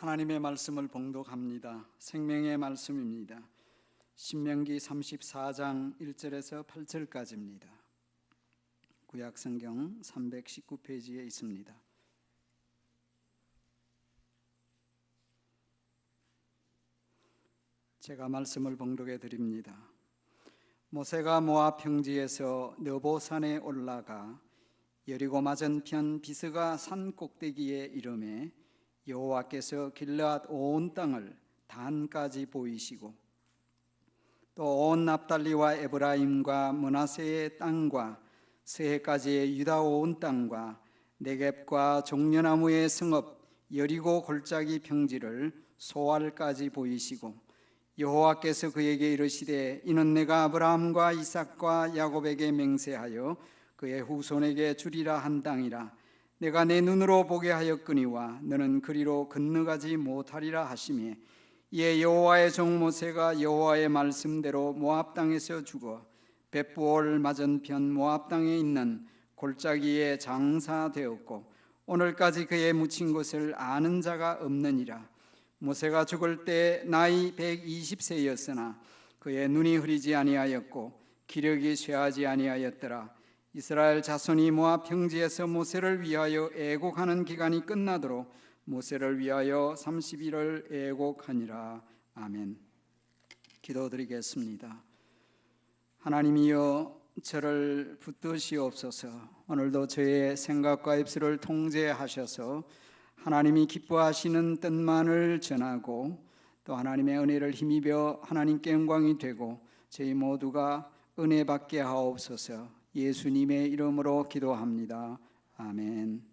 하나님의 말씀을 봉독합니다. 생명의 말씀입니다. 신명기 34장 1절에서 8절까지입니다. 구약성경 319페이지에 있습니다. 제가 말씀을 봉독해 드립니다. 모세가 모압 평지에서 느보산에 올라가 여리고 맞은편 비스가 산 꼭대기에 이르매 여호와께서 길르앗 온 땅을 단까지 보이시고 또 온 납달리와 에브라임과 므낫세의 땅과 스헤까지의 유다 온 땅과 네겝과 종려나무의 성읍 여리고 골짜기 평지를 소알까지 보이시고 여호와께서 그에게 이르시되 이는 내가 아브라함과 이삭과 야곱에게 맹세하여 그의 후손에게 주리라 한 땅이라. 내가 내 눈으로 보게 하였거니와 너는 그리로 건너가지 못하리라 하시매 이에 여호와의 종 모세가 여호와의 말씀대로 모압 땅에서 죽어 벳부올 맞은편 모압 땅에 있는 골짜기에 장사되었고 오늘까지 그의 묻힌 곳을 아는 자가 없느니라. 모세가 죽을 때 나이 120세였으나 그의 눈이 흐리지 아니하였고 기력이 쇠하지 아니하였더라. 이스라엘 자손이 모압 평지에서 모세를 위하여 애곡하는 기간이 끝나도록 모세를 위하여 30일을 애곡하니라. 아멘. 기도드리겠습니다. 하나님이여 저를 붙드시옵소서. 오늘도 저의 생각과 입술을 통제하셔서 하나님이 기뻐하시는 뜻만을 전하고 또 하나님의 은혜를 힘입어 하나님께 영광이 되고 저희 모두가 은혜 받게 하옵소서. 예수님의 이름으로 기도합니다. 아멘.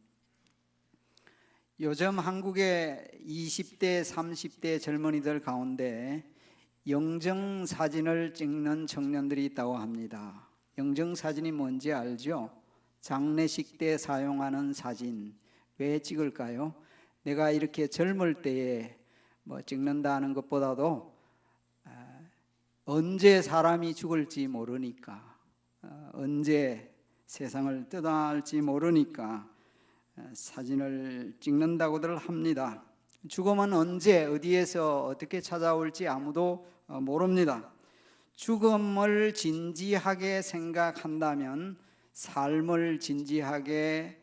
요즘 한국의 20대, 30대 젊은이들 가운데 영정사진을 찍는 청년들이 있다고 합니다. 영정사진이 뭔지 알죠? 장례식 때 사용하는 사진. 왜 찍을까요? 내가 이렇게 젊을 때에 찍는다는 것보다도 언제 사람이 죽을지 모르니까, 언제 세상을 떠날지 모르니까 사진을 찍는다고들 합니다. 죽음은 언제 어디에서 어떻게 찾아올지 아무도 모릅니다. 죽음을 진지하게 생각한다면 삶을 진지하게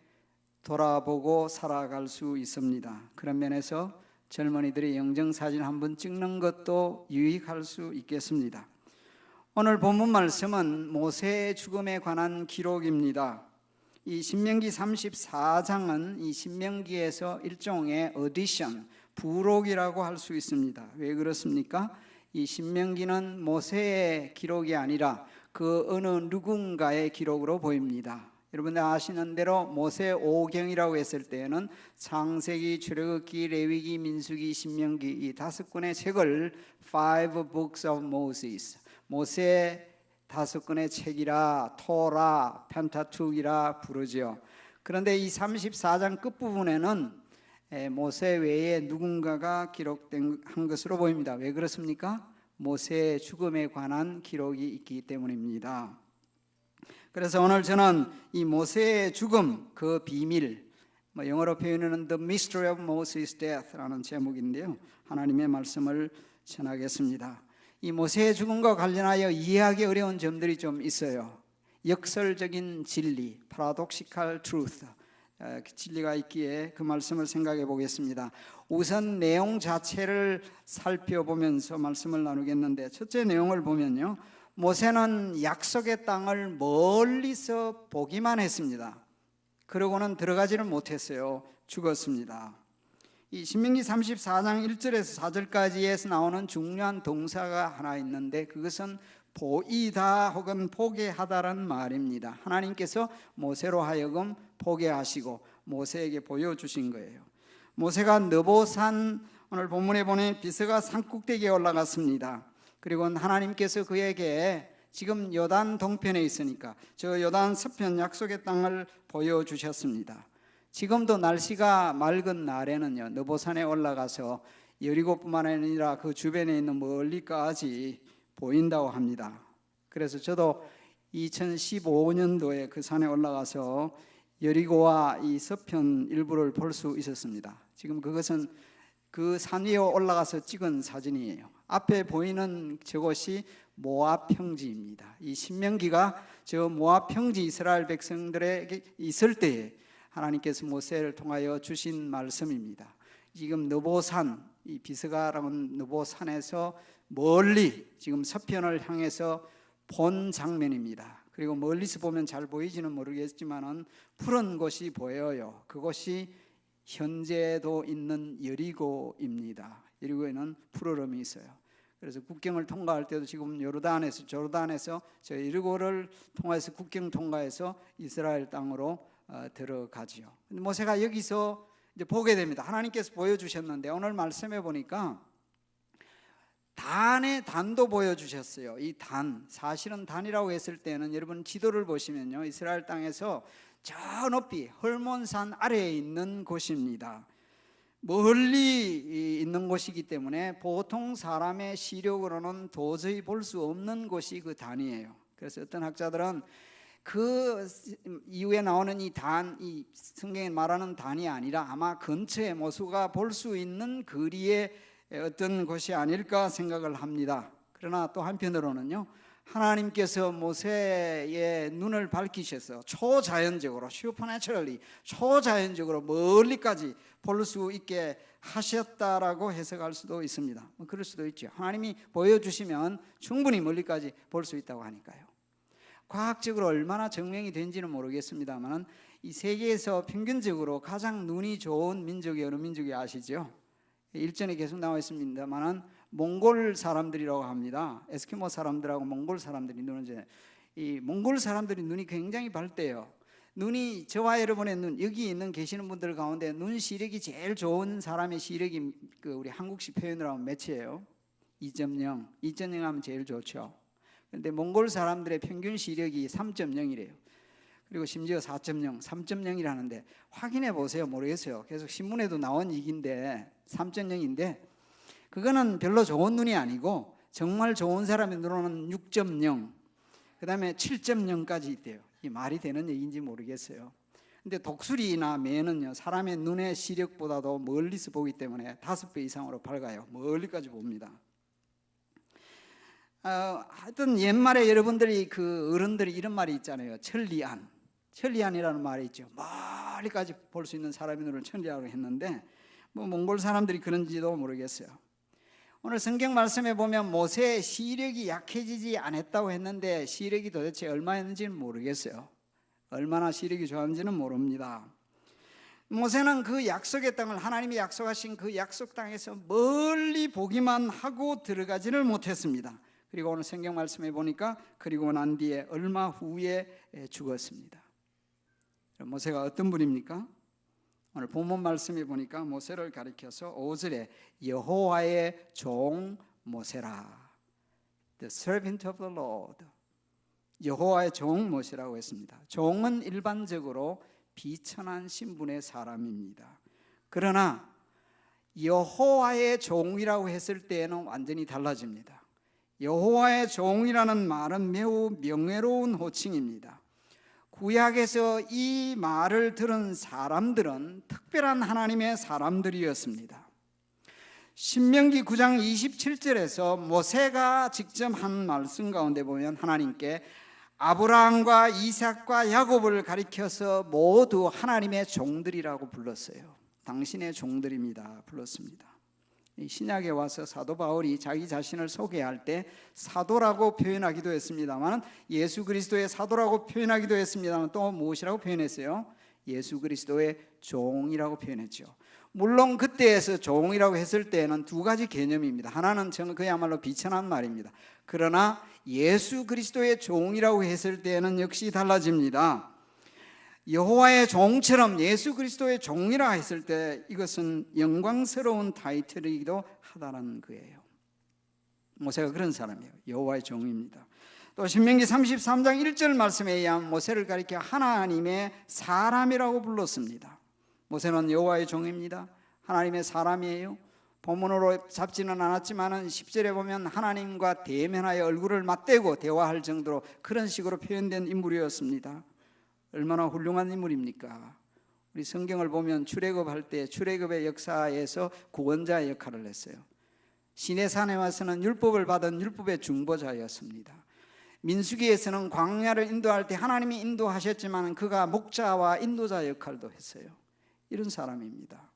돌아보고 살아갈 수 있습니다. 그런 면에서 젊은이들이 영정사진 한번 찍는 것도 유익할 수 있겠습니다. 오늘 본문 말씀은 모세의 죽음에 관한 기록입니다. 이 신명기 34장은 이 신명기에서 일종의 어디션, 부록이라고 할 수 있습니다. 왜 그렇습니까? 이 신명기는 모세의 기록이 아니라 그 어느 누군가의 기록으로 보입니다. 여러분들 아시는 대로 모세 오경이라고 했을 때에는 창세기, 출애굽기, 레위기, 민수기, 신명기 이 5권의 책을 Five Books of Moses, 모세 5권의 책이라 토라, 펜타투크이라 부르죠. 그런데 이 34장 끝부분에는 모세 외에 누군가가 기록된 한 것으로 보입니다. 왜 그렇습니까? 모세의 죽음에 관한 기록이 있기 때문입니다. 그래서 오늘 저는 이 모세의 죽음, 그 비밀, 영어로 표현하는 The Mystery of Moses' Death라는 제목인데요, 하나님의 말씀을 전하겠습니다. 이 모세의 죽음과 관련하여 이해하기 어려운 점들이 좀 있어요. 역설적인 진리, paradoxical truth, 진리가 있기에 그 말씀을 생각해 보겠습니다. 우선 내용 자체를 살펴보면서 말씀을 나누겠는데, 첫째 내용을 보면요, 모세는 약속의 땅을 멀리서 보기만 했습니다. 그러고는 들어가지를 못했어요. 죽었습니다. 이 신명기 34장 1절에서 4절까지에서 나오는 중요한 동사가 하나 있는데 그것은 보이다 혹은 보게 하다라는 말입니다. 하나님께서 모세로 하여금 보게 하시고 모세에게 보여주신 거예요. 모세가 느보산, 오늘 본문에 보면 비스가 산꼭대기에 올라갔습니다. 그리고 하나님께서 그에게 지금 요단 동편에 있으니까 저 요단 서편 약속의 땅을 보여주셨습니다. 지금도 날씨가 맑은 날에는요, 느보산에 올라가서 여리고뿐만 아니라 그 주변에 있는 멀리까지 보인다고 합니다. 그래서 저도 2015년도에 그 산에 올라가서 여리고와 이 서편 일부를 볼 수 있었습니다. 지금 그것은 그 산 위에 올라가서 찍은 사진이에요. 앞에 보이는 저곳이 모압 평지입니다. 이 신명기가 저 모압 평지 이스라엘 백성들에게 있을 때에 하나님께서 모세를 통하여 주신 말씀입니다. 지금 느보산, 이 비스가라는 느보산에서 멀리 지금 서편을 향해서 본 장면입니다. 그리고 멀리서 보면 잘 보이지는 모르겠지만은 푸른 곳이 보여요. 그곳이 현재도 있는 여리고입니다. 여리고에는 푸르름이 있어요. 그래서 국경을 통과할 때도 지금 조르단에서 저 여리고를 통해서 국경 통과해서 이스라엘 땅으로 들어가지요. 근데 모세가 여기서 이제 보게 됩니다. 하나님께서 보여주셨는데 오늘 말씀해 보니까 단도 보여주셨어요. 이 단, 사실은 단이라고 했을 때는 여러분 지도를 보시면요, 이스라엘 땅에서 저 높이 헐몬산 아래에 있는 곳입니다. 멀리 있는 곳이기 때문에 보통 사람의 시력으로는 도저히 볼 수 없는 곳이 그 단이에요. 그래서 어떤 학자들은 그 이후에 나오는 이 성경에 말하는 단이 아니라 아마 근처에 모세가 볼 수 있는 거리에 어떤 곳이 아닐까 생각을 합니다. 그러나 또 한편으로는요, 하나님께서 모세의 눈을 밝히셔서 초자연적으로 슈퍼내처럴리 초자연적으로 멀리까지 볼 수 있게 하셨다라고 해석할 수도 있습니다. 그럴 수도 있죠. 하나님이 보여주시면 충분히 멀리까지 볼 수 있다고 하니까요. 과학적으로 얼마나 증명이 된지는 모르겠습니다만 이 세계에서 평균적으로 가장 눈이 좋은 민족이 어느 민족이 아시죠? 일전에 계속 나와 있습니다만 몽골 사람들이라고 합니다. 에스키모 사람들하고 몽골 사람들이 눈은 이 몽골 사람들이 눈이 굉장히 밝대요. 눈이 저와 여러분의 눈, 여기 있는 계시는 분들 가운데 눈 시력이 제일 좋은 사람의 시력이 그 우리 한국식 표현으로 하면 몇이에요? 2.0. 2.0 하면 제일 좋죠. 그런데 몽골 사람들의 평균 시력이 3.0이래요. 그리고 심지어 4.0, 3.0이라는데 확인해 보세요. 모르겠어요. 계속 신문에도 나온 얘기인데 3.0인데 그거는 별로 좋은 눈이 아니고 정말 좋은 사람의 눈은 6.0, 그 다음에 7.0까지 있대요. 이 말이 되는 얘기인지 모르겠어요. 근데 독수리나 매는요, 사람의 눈의 시력보다도 멀리서 보기 때문에 5배 이상으로 밝아요. 멀리까지 봅니다. 하여튼 옛말에 여러분들이 그 어른들이 이런 말이 있잖아요. 천리안이라는 말이 있죠. 멀리까지 볼 수 있는 사람의 눈을 천리안으로 했는데 뭐 몽골 사람들이 그런지도 모르겠어요. 오늘 성경 말씀에 보면 모세의 시력이 약해지지 않았다고 했는데 시력이 도대체 얼마였는지는 모르겠어요. 얼마나 시력이 좋았는지는 모릅니다. 모세는 그 약속의 땅을, 하나님이 약속하신 그 약속 땅에서 멀리 보기만 하고 들어가지를 못했습니다. 그리고 오늘 성경 말씀에 보니까 그리고 난 뒤에 얼마 후에 죽었습니다. 모세가 어떤 분입니까? 오늘 본문 말씀에 보니까 모세를 가리켜서 5절에 여호와의 종 모세라, The servant of the Lord, 여호와의 종 모세라고 했습니다. 종은 일반적으로 비천한 신분의 사람입니다. 그러나 여호와의 종이라고 했을 때에는 완전히 달라집니다. 여호와의 종이라는 말은 매우 명예로운 호칭입니다. 구약에서 이 말을 들은 사람들은 특별한 하나님의 사람들이었습니다. 신명기 9장 27절에서 모세가 직접 한 말씀 가운데 보면 하나님께 아브라함과 이삭과 야곱을 가리켜서 모두 하나님의 종들이라고 불렀어요. 당신의 종들입니다 불렀습니다. 신약에 와서 사도 바울이 자기 자신을 소개할 때 사도라고 표현하기도 했습니다만, 예수 그리스도의 사도라고 표현하기도 했습니다만, 또 무엇이라고 표현했어요? 예수 그리스도의 종이라고 표현했죠. 물론 그때에서 종이라고 했을 때는 두 가지 개념입니다. 하나는 그야말로 비천한 말입니다. 그러나 예수 그리스도의 종이라고 했을 때는 역시 달라집니다. 여호와의 종처럼 예수 그리스도의 종이라 했을 때 이것은 영광스러운 타이틀이기도 하다는 거예요. 모세가 그런 사람이에요. 여호와의 종입니다. 또 신명기 33장 1절 말씀에 의하면 모세를 가리켜 하나님의 사람이라고 불렀습니다. 모세는 여호와의 종입니다. 하나님의 사람이에요. 본문으로 잡지는 않았지만 10절에 보면 하나님과 대면하여 얼굴을 맞대고 대화할 정도로 그런 식으로 표현된 인물이었습니다. 얼마나 훌륭한 인물입니까? 우리 성경을 보면 출애굽할 때 출애굽의 역사에서 구원자의 역할을 했어요. 시내산에 와서는 율법을 받은 율법의 중보자였습니다. 민수기에서는 광야를 인도할 때 하나님이 인도하셨지만 그가 목자와 인도자 역할도 했어요. 이런 사람입니다.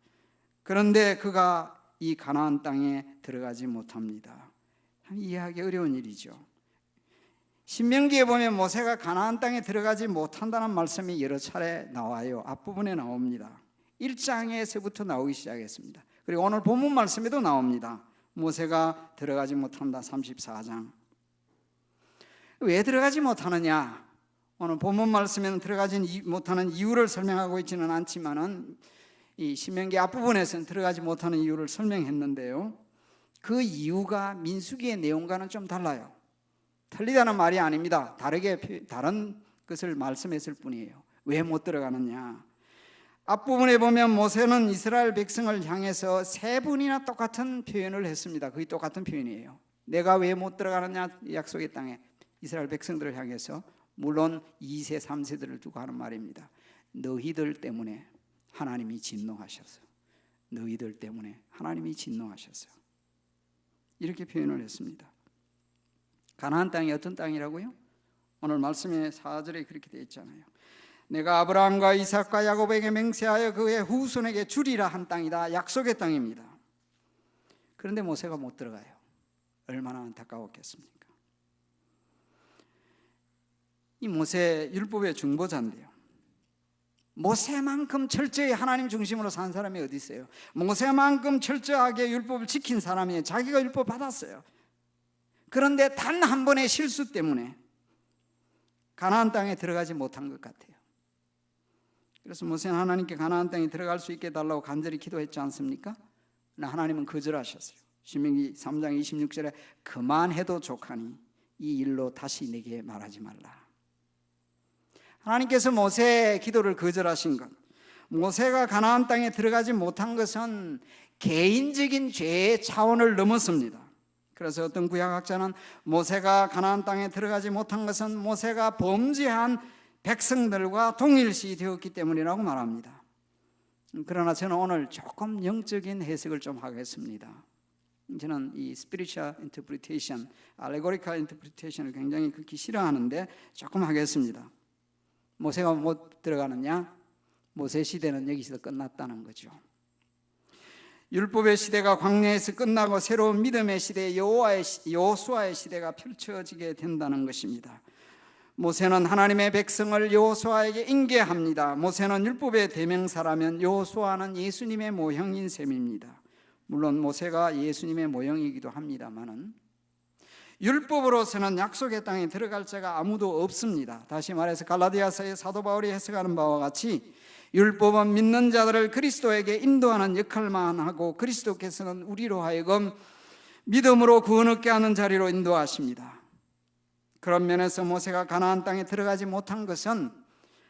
그런데 그가 이 가나안 땅에 들어가지 못합니다. 참 이해하기 어려운 일이죠. 신명기에 보면 모세가 가나안 땅에 들어가지 못한다는 말씀이 여러 차례 나와요. 앞부분에 나옵니다. 1장에서부터 나오기 시작했습니다. 그리고 오늘 본문 말씀에도 나옵니다. 모세가 들어가지 못한다. 34장. 왜 들어가지 못하느냐? 오늘 본문 말씀에는 들어가지 못하는 이유를 설명하고 있지는 않지만은 이 신명기 앞부분에서는 들어가지 못하는 이유를 설명했는데요. 그 이유가 민수기의 내용과는 좀 달라요. 틀리다는 말이 아닙니다. 다른 것을 말씀했을 뿐이에요. 왜 못 들어가느냐? 앞부분에 보면 모세는 이스라엘 백성을 향해서 세 번이나 똑같은 표현을 했습니다. 거의 똑같은 표현이에요. 내가 왜 못 들어가느냐? 약속의 땅에 이스라엘 백성들을 향해서, 물론 2세 3세들을 두고 하는 말입니다. 너희들 때문에 하나님이 진노하셨어요. 너희들 때문에 하나님이 진노하셨어요. 이렇게 표현을 했습니다. 가나안 땅이 어떤 땅이라고요? 오늘 말씀의 4절에 그렇게 되어 있잖아요. 내가 아브라함과 이삭과 야곱에게 맹세하여 그의 후손에게 주리라 한 땅이다. 약속의 땅입니다. 그런데 모세가 못 들어가요. 얼마나 안타까웠겠습니까? 이 모세 율법의 중보자인데요. 모세만큼 철저히 하나님 중심으로 산 사람이 어디 있어요? 모세만큼 철저하게 율법을 지킨 사람이 자기가 율법 받았어요. 그런데 단 한 번의 실수 때문에 가나안 땅에 들어가지 못한 것 같아요. 그래서 모세는 하나님께 가나안 땅에 들어갈 수 있게 해달라고 간절히 기도했지 않습니까? 그러나 하나님은 거절하셨어요. 신명기 3장 26절에 그만해도 족하니 이 일로 다시 내게 말하지 말라. 하나님께서 모세의 기도를 거절하신 것, 모세가 가나안 땅에 들어가지 못한 것은 개인적인 죄의 차원을 넘었습니다. 그래서 어떤 구약학자는 모세가 가나안 땅에 들어가지 못한 것은 모세가 범죄한 백성들과 동일시 되었기 때문이라고 말합니다. 그러나 저는 오늘 조금 영적인 해석을 좀 하겠습니다. 저는 이 spiritual interpretation, allegorical interpretation을 굉장히 극히 싫어하는데 조금 하겠습니다. 모세가 못 들어가느냐? 모세 시대는 여기서 끝났다는 거죠. 율법의 시대가 광야에서 끝나고 새로운 믿음의 시대, 여호수아의 시대가 펼쳐지게 된다는 것입니다. 모세는 하나님의 백성을 여호수아에게 인계합니다. 모세는 율법의 대명사라면 여호수아는 예수님의 모형인 셈입니다. 물론 모세가 예수님의 모형이기도 합니다만은 율법으로서는 약속의 땅에 들어갈 자가 아무도 없습니다. 다시 말해서 갈라디아서의 사도 바울이 해석하는 바와 같이 율법은 믿는 자들을 그리스도에게 인도하는 역할만 하고 그리스도께서는 우리로 하여금 믿음으로 구원 얻게 하는 자리로 인도하십니다. 그런 면에서 모세가 가나안 땅에 들어가지 못한 것은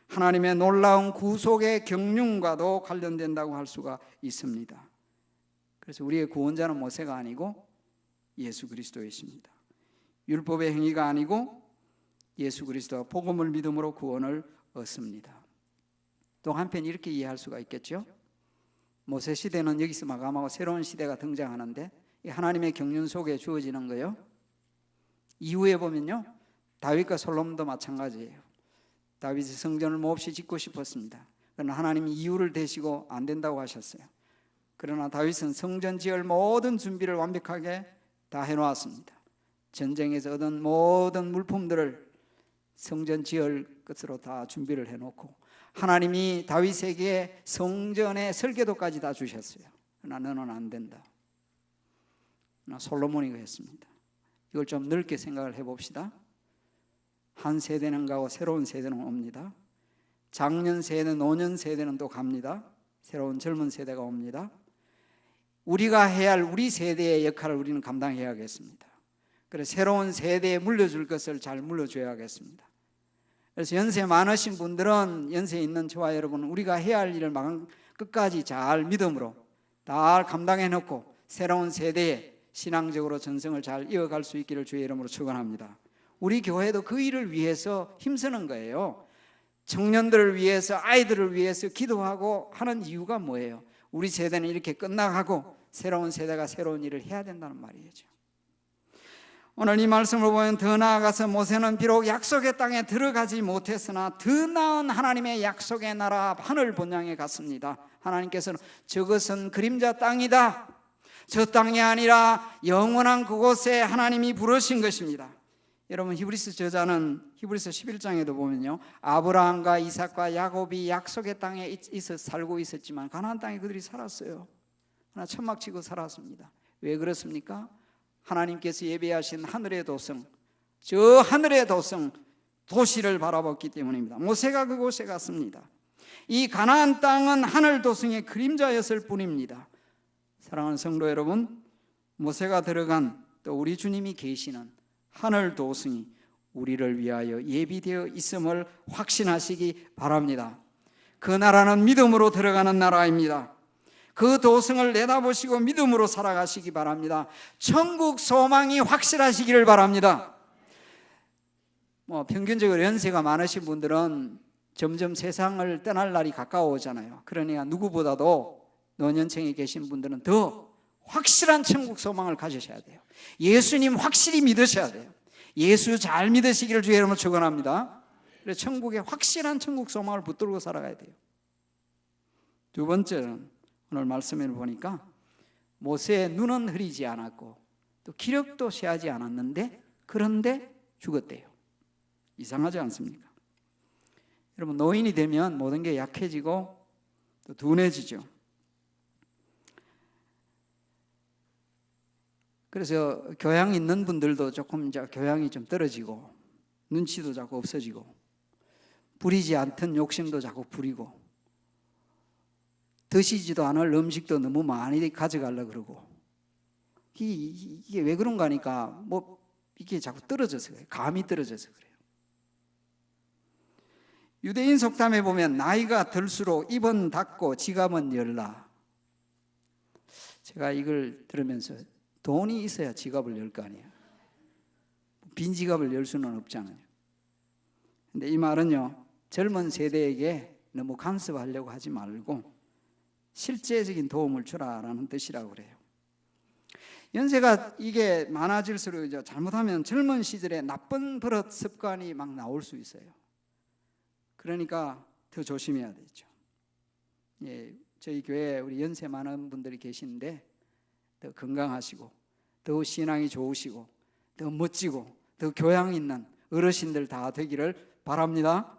하나님의 놀라운 구속의 경륜과도 관련된다고 할 수가 있습니다. 그래서 우리의 구원자는 모세가 아니고 예수 그리스도이십니다. 율법의 행위가 아니고 예수 그리스도와 복음을 믿음으로 구원을 얻습니다. 또 한편 이렇게 이해할 수가 있겠죠. 모세 시대는 여기서 마감하고 새로운 시대가 등장하는데 하나님의 경륜 속에 주어지는 거예요. 이후에 보면요, 다윗과 솔로몬도 마찬가지예요. 다윗이 성전을 몹시 짓고 싶었습니다. 그러나 하나님이 이유를 대시고 안 된다고 하셨어요. 그러나 다윗은 성전 지을 모든 준비를 완벽하게 다 해놓았습니다. 전쟁에서 얻은 모든 물품들을 성전 지을 것으로 다 준비를 해놓고 하나님이 다윗에게 성전의 설계도까지 다 주셨어요. 그러나 너는 안 된다. 그러나 솔로몬이 했습니다. 이걸 좀 넓게 생각을 해봅시다. 한 세대는 가고 새로운 세대는 옵니다. 작년 세대는 5년 세대는 또 갑니다. 새로운 젊은 세대가 옵니다. 우리가 해야 할 우리 세대의 역할을 우리는 감당해야겠습니다. 그래서 새로운 세대에 물려줄 것을 잘 물려줘야겠습니다. 그래서 연세 많으신 분들은 연세 있는 저와 여러분은 우리가 해야 할 일을 끝까지 잘 믿음으로 다 감당해놓고 새로운 세대에 신앙적으로 전승을 잘 이어갈 수 있기를 주의 이름으로 축원합니다. 우리 교회도 그 일을 위해서 힘쓰는 거예요. 청년들을 위해서, 아이들을 위해서 기도하고 하는 이유가 뭐예요? 우리 세대는 이렇게 끝나가고 새로운 세대가 새로운 일을 해야 된다는 말이죠. 오늘 이 말씀을 보면 더 나아가서 모세는 비록 약속의 땅에 들어가지 못했으나 더 나은 하나님의 약속의 나라 하늘 본향에 갔습니다. 하나님께서는 저것은 그림자 땅이다, 저 땅이 아니라 영원한 그곳에 하나님이 부르신 것입니다. 여러분, 히브리서 저자는 히브리서 11장에도 보면요, 아브라함과 이삭과 야곱이 약속의 땅에 있어 살고 있었지만 가나안 땅에 그들이 살았어요. 그러나 천막 치고 살았습니다. 왜 그렇습니까? 하나님께서 예배하신 하늘의 도성, 저 하늘의 도성 도시를 바라봤기 때문입니다. 모세가 그곳에 갔습니다. 이 가나안 땅은 하늘 도성의 그림자였을 뿐입니다. 사랑하는 성도 여러분, 모세가 들어간 또 우리 주님이 계시는 하늘 도성이 우리를 위하여 예비되어 있음을 확신하시기 바랍니다. 그 나라는 믿음으로 들어가는 나라입니다. 그 도성을 내다보시고 믿음으로 살아가시기 바랍니다. 천국 소망이 확실하시기를 바랍니다. 평균적으로 연세가 많으신 분들은 점점 세상을 떠날 날이 가까워오잖아요. 그러니까 누구보다도 노년층에 계신 분들은 더 확실한 천국 소망을 가지셔야 돼요. 예수님 확실히 믿으셔야 돼요. 예수 잘 믿으시기를 주의 이름으로 축원합니다. 그래서 천국에 확실한 천국 소망을 붙들고 살아가야 돼요. 두 번째는 오늘 말씀을 보니까 모세의 눈은 흐리지 않았고 또 기력도 쇠하지 않았는데 그런데 죽었대요. 이상하지 않습니까? 여러분, 노인이 되면 모든 게 약해지고 또 둔해지죠. 그래서 교양 있는 분들도 조금 이제 교양이 좀 떨어지고 눈치도 자꾸 없어지고 부리지 않던 욕심도 자꾸 부리고 드시지도 않을 음식도 너무 많이 가져가려고 그러고 이게 왜 그런가 하니까 이게 자꾸 떨어져서 그래요. 감이 떨어져서 그래요. 유대인 속담에 보면 나이가 들수록 입은 닫고 지갑은 열라. 제가 이걸 들으면서 돈이 있어야 지갑을 열 거 아니에요. 빈 지갑을 열 수는 없잖아요. 근데 이 말은요, 젊은 세대에게 너무 간섭하려고 하지 말고 실제적인 도움을 주라라는 뜻이라고 그래요. 연세가 이게 많아질수록 이제 잘못하면 젊은 시절에 나쁜 버릇 습관이 막 나올 수 있어요. 그러니까 더 조심해야 되죠. 예, 저희 교회에 우리 연세 많은 분들이 계시는데 더 건강하시고 더 신앙이 좋으시고 더 멋지고 더 교양 있는 어르신들 다 되기를 바랍니다.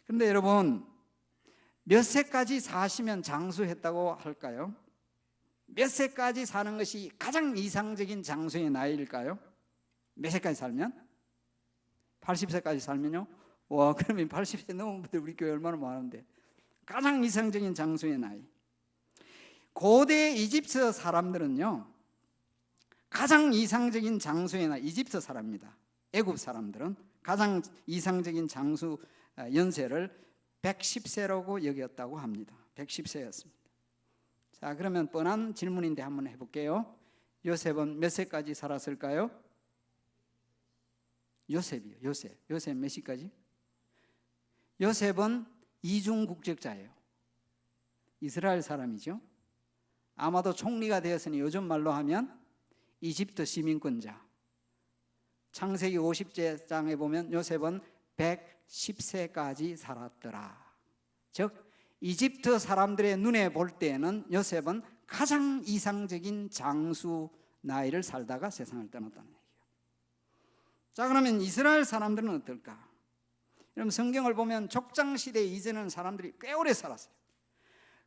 그런데 여러분, 몇 세까지 사시면 장수했다고 할까요? 몇 세까지 사는 것이 가장 이상적인 장수의 나이일까요? 몇 세까지 살면? 80세까지 살면요? 와, 그러면 80세 넘은 분들 우리 교회 얼마나 많은데. 가장 이상적인 장수의 나이. 고대 이집트 사람들은요, 가장 이상적인 장수의 나이, 이집트 사람입니다. 애굽 사람들은 가장 이상적인 장수 연세를 110세라고 여겼다고 합니다. 110세였습니다. 자, 그러면 뻔한 질문인데 한번 해볼게요. 요셉은 몇 세까지 살았을까요? 요셉이요. 요셉 몇 시까지? 요셉은 이중 국적자예요. 이스라엘 사람이죠. 아마도 총리가 되었으니 요즘 말로 하면 이집트 시민권자. 창세기 50장에 보면 요셉은 110세까지 살았더라. 즉 이집트 사람들의 눈에 볼 때는 요셉은 가장 이상적인 장수 나이를 살다가 세상을 떠났다는 얘기예요. 자, 그러면 이스라엘 사람들은 어떨까? 여러분, 성경을 보면 족장시대 이전에는 사람들이 꽤 오래 살았어요.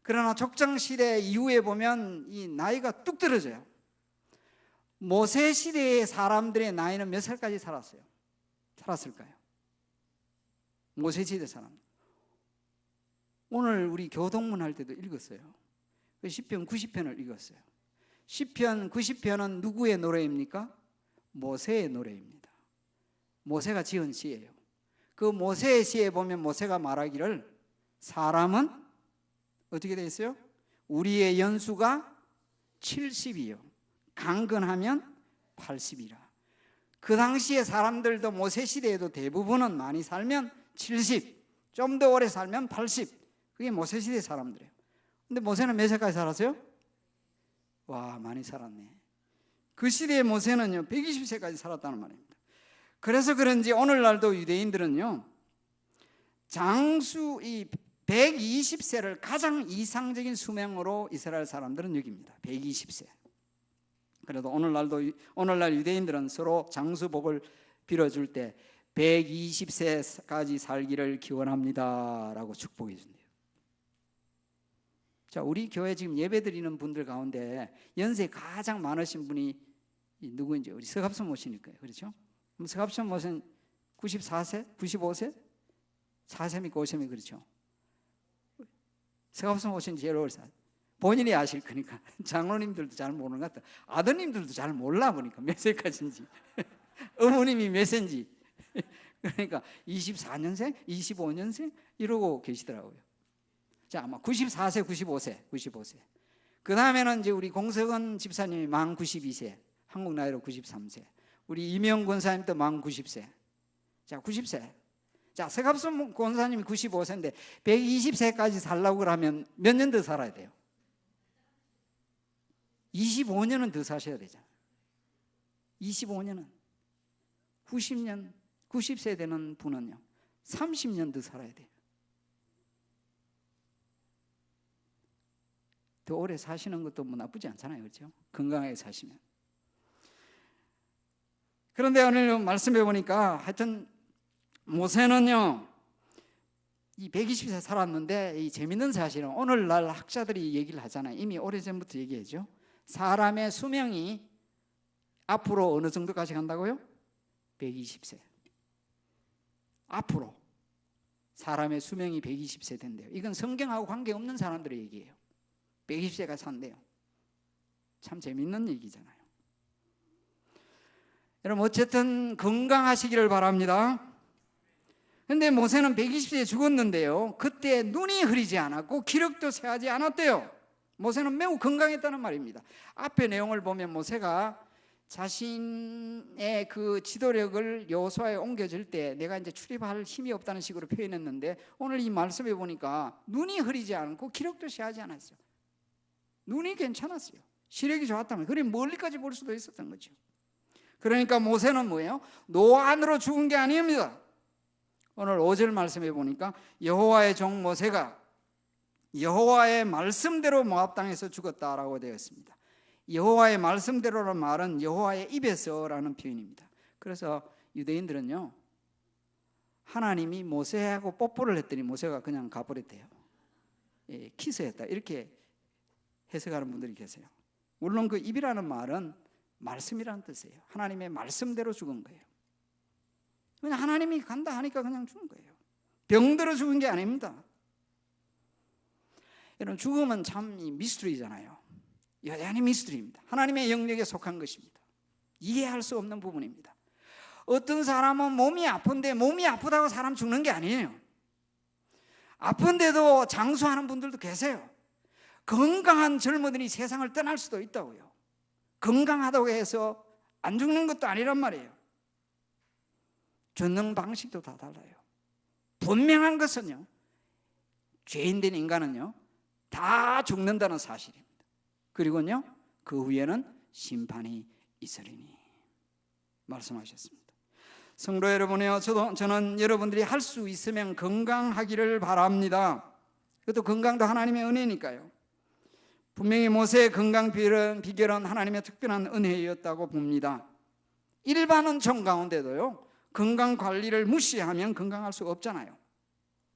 그러나 족장시대 이후에 보면 이 나이가 뚝 떨어져요. 모세 시대의 사람들의 나이는 몇 살까지 살았을까요? 모세 시대 사람. 오늘 우리 교동문 할 때도 읽었어요. 시편 90편을 읽었어요. 시편 90편은 누구의 노래입니까? 모세의 노래입니다. 모세가 지은 시예요. 그 모세의 시에 보면 모세가 말하기를 사람은 어떻게 되어 있어요? 우리의 연수가 70이요. 강건하면 80이라. 그 당시에 사람들도 모세 시대에도 대부분은 많이 살면 70, 좀 더 오래 살면 80. 그게 모세 시대 사람들이에요. 근데 모세는 몇 세까지 살았어요? 와, 많이 살았네. 그 시대의 모세는요 120세까지 살았다는 말입니다. 그래서 그런지 오늘날도 유대인들은요 장수 이 120세를 가장 이상적인 수명으로 이스라엘 사람들은 여깁니다. 120세. 그래도 오늘날 유대인들은 서로 장수복을 빌어줄 때 120세까지 살기를 기원합니다라고 축복해 준대요. 자, 우리 교회 지금 예배드리는 분들 가운데 연세 가장 많으신 분이 누구인지 우리 서갑선 모시일 거예요. 그렇죠? 그럼 서갑선 모신 94세, 95세, 4세입니까 5세입니까? 그렇죠? 서갑선 모신 제일 오래 살. 본인이 아실 거니까 장로님들도 잘 모르는 것 같아. 아드님들도 잘 몰라 보니까 몇 세까지인지 어머님이 몇 세인지 그러니까 24년생, 25년생 이러고 계시더라고요. 자, 아마 94세, 95세. 그 다음에는 이제 우리 공석은 집사님이 만 92세, 한국 나이로 93세. 우리 이명 권사님도 만 90세. 자, 90세. 자, 서갑선 권사님이 95세인데 120세까지 살라고 그러면 몇 년 더 살아야 돼요? 25년은 더 사셔야 되잖아요. 25년은 90년, 90세 되는 분은요 30년 더 살아야 돼요. 더 오래 사시는 것도 뭐 나쁘지 않잖아요. 그렇죠? 건강하게 사시면. 그런데 오늘 말씀해 보니까 하여튼 모세는요 이 120세 살았는데 이 재밌는 사실은 오늘날 학자들이 얘기를 하잖아요. 이미 오래전부터 얘기하죠. 사람의 수명이 앞으로 어느 정도까지 간다고요? 120세. 앞으로 사람의 수명이 120세 된대요. 이건 성경하고 관계없는 사람들의 얘기예요. 120세가 산대요. 참 재밌는 얘기잖아요. 여러분 어쨌든 건강하시기를 바랍니다. 그런데 모세는 120세에 죽었는데요 그때 눈이 흐리지 않았고 기력도 쇠하지 않았대요. 모세는 매우 건강했다는 말입니다. 앞에 내용을 보면 모세가 자신의 그 지도력을 여호수아에 옮겨줄 때 내가 이제 출입할 힘이 없다는 식으로 표현했는데 오늘 이 말씀에 보니까 눈이 흐리지 않고 기력도 쇠하지 않았어요. 눈이 괜찮았어요. 시력이 좋았다면 그래 멀리까지 볼 수도 있었던 거죠. 그러니까 모세는 뭐예요? 노안으로 죽은 게 아닙니다. 오늘 5절 말씀해 보니까 여호와의 종 모세가 여호와의 말씀대로 모압 땅에서 죽었다라고 되어 있습니다. 여호와의 말씀대로라는 말은 여호와의 입에서라는 표현입니다. 그래서 유대인들은요 하나님이 모세하고 뽀뽀를 했더니 모세가 그냥 가버렸대요. 예, 키스했다 이렇게 해석하는 분들이 계세요. 물론 그 입이라는 말은 말씀이라는 뜻이에요. 하나님의 말씀대로 죽은 거예요. 그냥 하나님이 간다 하니까 그냥 죽은 거예요. 병들어 죽은 게 아닙니다. 여러분 죽음은 참 미스터리잖아요. 여전히 미스터리입니다. 하나님의 영역에 속한 것입니다. 이해할 수 없는 부분입니다. 어떤 사람은 몸이 아픈데 몸이 아프다고 사람 죽는 게 아니에요. 아픈데도 장수하는 분들도 계세요. 건강한 젊은이들이 세상을 떠날 수도 있다고요. 건강하다고 해서 안 죽는 것도 아니란 말이에요. 죽는 방식도 다 달라요. 분명한 것은요 죄인된 인간은요 다 죽는다는 사실입니다. 그리고요 그 후에는 심판이 있으리니 말씀하셨습니다. 성도 여러분이요 저는 여러분들이 할 수 있으면 건강하기를 바랍니다. 그것도 건강도 하나님의 은혜니까요. 분명히 모세의 건강 비결은 하나님의 특별한 은혜였다고 봅니다. 일반 은총 가운데도요 건강 관리를 무시하면 건강할 수가 없잖아요.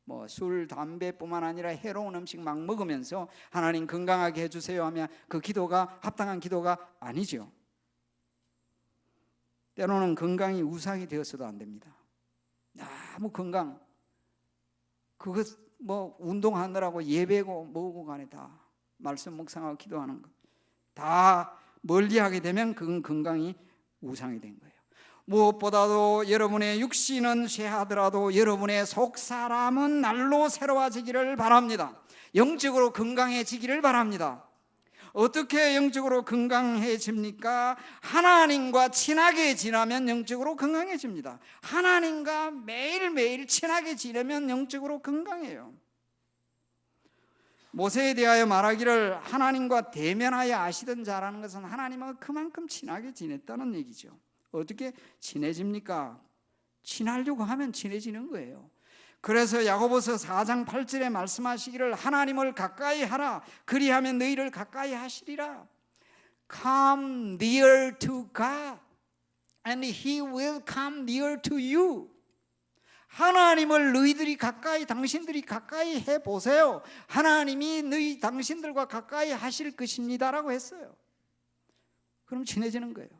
뭐 술, 담배뿐만 아니라 해로운 음식 막 먹으면서 하나님 건강하게 해주세요 하면 그 기도가 합당한 기도가 아니죠. 때로는 건강이 우상이 되었어도 안 됩니다. 너무 건강 그것 뭐 운동하느라고 예배고 뭐고 간에 다 말씀 묵상하고 기도하는 것 다 멀리하게 되면 그건 건강이 우상이 된 거예요. 무엇보다도 여러분의 육신은 쇠하더라도 여러분의 속사람은 날로 새로워지기를 바랍니다. 영적으로 건강해지기를 바랍니다. 어떻게 영적으로 건강해집니까? 하나님과 친하게 지내면 영적으로 건강해집니다. 하나님과 매일매일 친하게 지내면 영적으로 건강해요. 모세에 대하여 말하기를 하나님과 대면하여 아시던 자라는 것은 하나님과 그만큼 친하게 지냈다는 얘기죠. 어떻게 친해집니까? 친하려고 하면 친해지는 거예요. 그래서 야고보서 4장 8절에 말씀하시기를 하나님을 가까이 하라, 그리하면 너희를 가까이 하시리라. Come near to God and He will come near to you. 하나님을 너희들이 가까이, 당신들이 가까이 해보세요. 하나님이 당신들과 가까이 하실 것입니다 라고 했어요. 그럼 친해지는 거예요.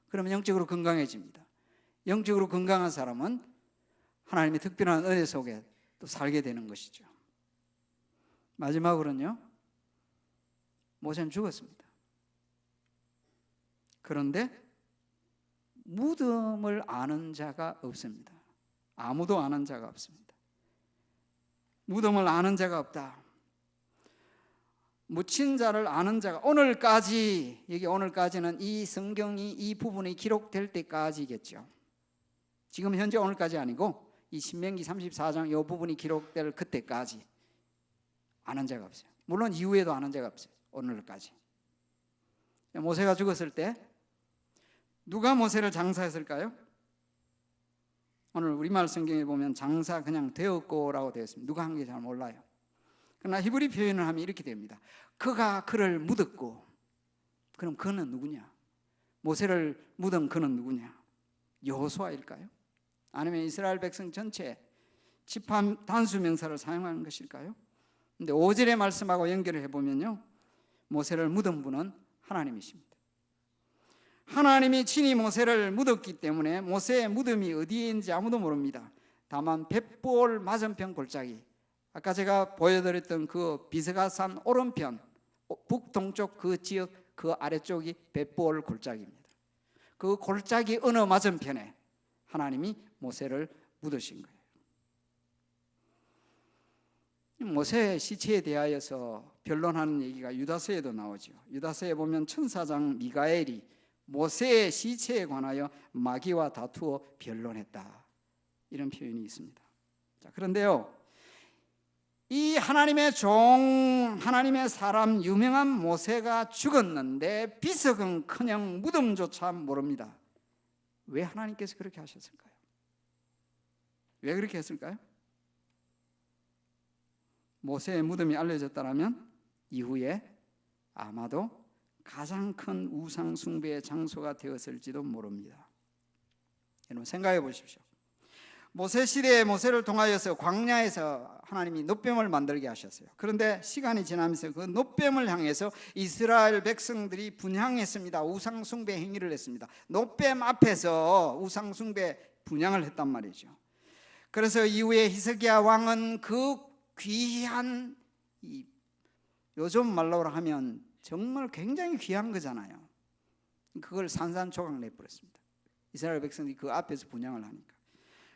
그러면 영적으로 건강해집니다. 영적으로 건강한 사람은 하나님의 특별한 은혜 속에 또 살게 되는 것이죠. 마지막으로는요, 모세는 죽었습니다. 그런데 무덤을 아는 자가 없습니다. 아무도 아는 자가 없습니다. 무덤을 아는 자가 없다. 묻힌 자를 아는 자가 오늘까지, 여기 오늘까지는 이 성경이 이 부분이 기록될 때까지겠죠. 지금 현재 오늘까지 아니고 이 신명기 34장 이 부분이 기록될 그때까지 아는 자가 없어요. 물론 이후에도 아는 자가 없어요. 오늘까지. 모세가 죽었을 때 누가 모세를 장사했을까요? 오늘 우리말 성경에 보면 장사 그냥 되었고라고 되어 있습니다. 누가 한 게 잘 몰라요. 그러나 히브리 표현을 하면 이렇게 됩니다. 그가 그를 묻었고. 그럼 그는 누구냐? 모세를 묻은 그는 누구냐? 여호수아일까요? 아니면 이스라엘 백성 전체 집합 단수 명사를 사용하는 것일까요? 근데 5절의 말씀하고 연결을 해보면요, 모세를 묻은 분은 하나님이십니다. 하나님이 친히 모세를 묻었기 때문에 모세의 무덤이 어디에 있는지 아무도 모릅니다. 다만 벳볼 맞은편 골짜기, 아까 제가 보여드렸던 그 비스가산 오른편 북동쪽 그 지역 그 아래쪽이 벳볼 골짜기입니다. 그 골짜기 어느 맞은편에 하나님이 모세를 묻으신 거예요. 모세의 시체에 대하여서 변론하는 얘기가 유다서에도 나오죠. 유다서에 보면 천사장 미가엘이 모세의 시체에 관하여 마귀와 다투어 변론했다, 이런 표현이 있습니다. 자, 그런데요, 이 하나님의 종, 하나님의 사람 유명한 모세가 죽었는데 비석은커녕 무덤조차 모릅니다. 왜 하나님께서 그렇게 하셨을까요? 왜 그렇게 했을까요? 모세의 무덤이 알려졌다면 이후에 아마도 가장 큰 우상 숭배의 장소가 되었을지도 모릅니다. 여러분 생각해 보십시오. 모세 시대에 모세를 통하여서 광야에서 하나님이 놋뱀을 만들게 하셨어요. 그런데 시간이 지나면서 그 놋뱀을 향해서 이스라엘 백성들이 분향했습니다. 우상 숭배 행위를 했습니다. 놋뱀 앞에서 우상 숭배 분향을 했단 말이죠. 그래서 이후에 히스기야 왕은 그 귀한, 요즘 말로 하면 정말 굉장히 귀한 거잖아요. 그걸 산산조각 내버렸습니다. 이스라엘 백성들이 그 앞에서 분향을 하니까.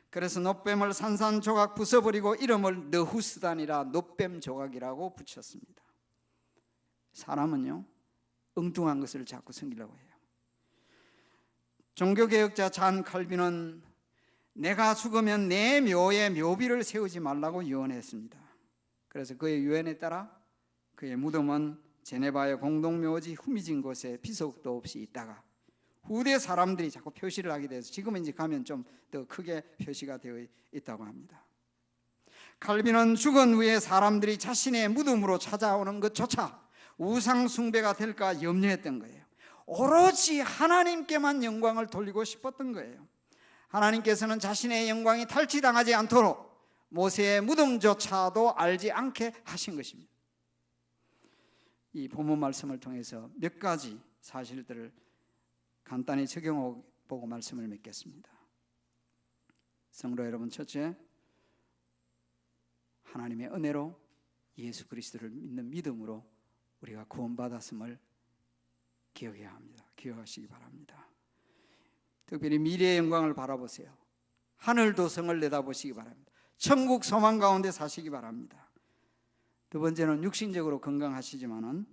그래서 놋뱀을 산산조각 부숴버리고 이름을 너후스단이라 놋뱀 조각이라고 붙였습니다. 사람은요, 엉뚱한 것을 자꾸 섬기려고 해요. 종교개혁자 잔 칼빈은 내가 죽으면 내 묘에 묘비를 세우지 말라고 유언했습니다. 그래서 그의 유언에 따라 그의 무덤은 제네바의 공동묘지 후미진 곳에 비석도 없이 있다가 후대 사람들이 자꾸 표시를 하게 돼서 지금은 이제 가면 좀 더 크게 표시가 되어 있다고 합니다. 칼빈은 죽은 후에 사람들이 자신의 무덤으로 찾아오는 것조차 우상 숭배가 될까 염려했던 거예요. 오로지 하나님께만 영광을 돌리고 싶었던 거예요. 하나님께서는 자신의 영광이 탈취당하지 않도록 모세의 무덤조차도 알지 않게 하신 것입니다. 이 본문 말씀을 통해서 몇 가지 사실들을 간단히 적용해보고 말씀을 맺겠습니다. 성도 여러분, 첫째, 하나님의 은혜로 예수 그리스도를 믿는 믿음으로 우리가 구원받았음을 기억해야 합니다. 기억하시기 바랍니다. 특별히 미래의 영광을 바라보세요. 하늘 도성을 내다보시기 바랍니다. 천국 소망 가운데 사시기 바랍니다. 두 번째는 육신적으로 건강하시지만은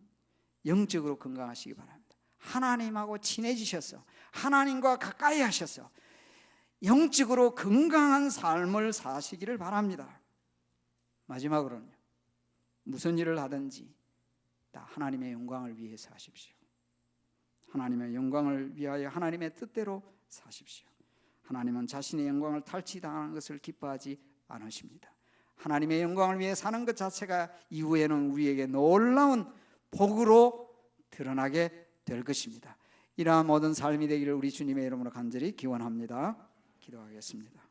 영적으로 건강하시기 바랍니다. 하나님하고 친해지셔서 하나님과 가까이 하셔서 영적으로 건강한 삶을 사시기를 바랍니다. 마지막으로는요, 무슨 일을 하든지 다 하나님의 영광을 위해서 하십시오. 하나님의 영광을 위하여 하나님의 뜻대로 사십시오. 하나님은 자신의 영광을 탈취당하는 것을 기뻐하지 않으십니다. 하나님의 영광을 위해 사는 것 자체가 이후에는 우리에게 놀라운 복으로 드러나게 될 것입니다. 이러한 모든 삶이 되기를 우리 주님의 이름으로 간절히 기원합니다. 기도하겠습니다.